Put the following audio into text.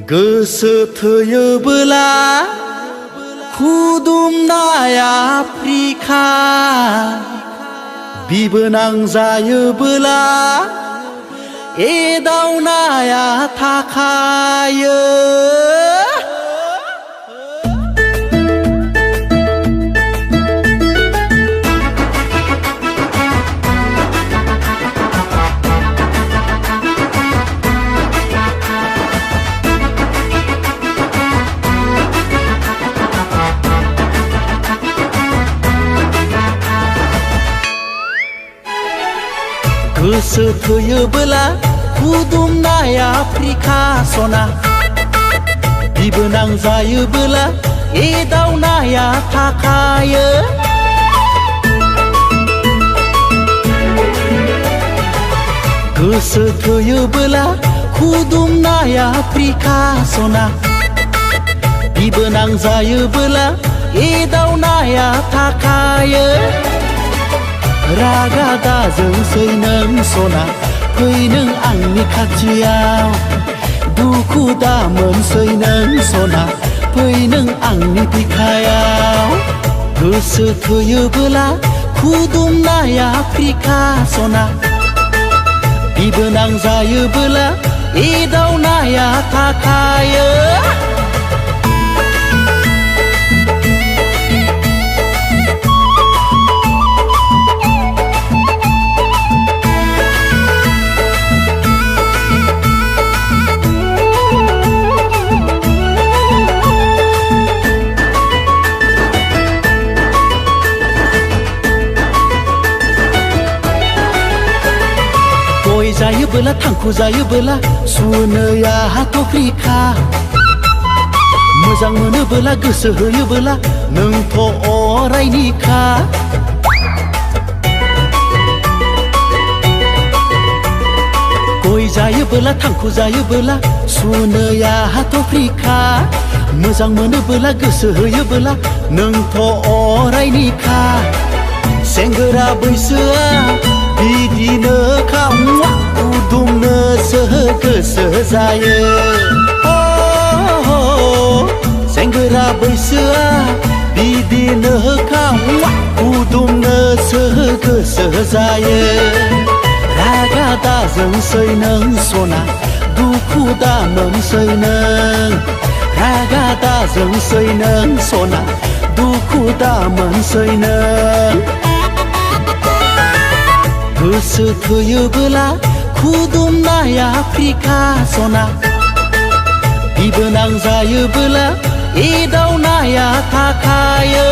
गोसो थोयोबोला खुदुमनाय आफ्रिका बिबोनां जायोबोला एदावनाया थाखायो। गोसो थोयोबोला खुदुमनाय आफ्रिका सना बिबोनां जायोबोला एदावनाया थाखायो। गोसो थोयोबोला खुदुमनाय आफ्रिका सना बिबोनां जायोबोला एदावनाया थाखायो। रागा दाजोंसै नों सना फै नों आंनि खाथियाव, दुखु दा मोनसै नों सना फै नों आंनि बिखायाव। गोसो थोयोबोला खुदुमनाय आफ्रिका सना बिबोनां जायोबोला एदावनाया थाखायो। गय जायोबोला थांखु जायोबोला सुनोया हाथफ्रिखा, मोजां मोनोबोला गोसो होयोबोला नोंथ' अरायनिखा। गय जायोबोला थांखु जायोबोला सुनोया हाथफ्रिखा, मोजां मोनोबोला गोसो होयोबोला नोंथ' अरायनिखा। सेंग्रा बैसोआ बिदिनो खुदुमनोसो गोसो जायो। सेंग्रा बैसोआ बिदिनो खुदुमनोसो गोसो जायो। रागा दाजोंसै नों सना दुखु दा मोनसै नों, रागा दाजोंसै नों सना दुखु दा मोनसै नों। गोसो थोयोबोला खुदुमनाय आफ्रिका सना बिबोनां जायोबोला एदावनाया थाखायो।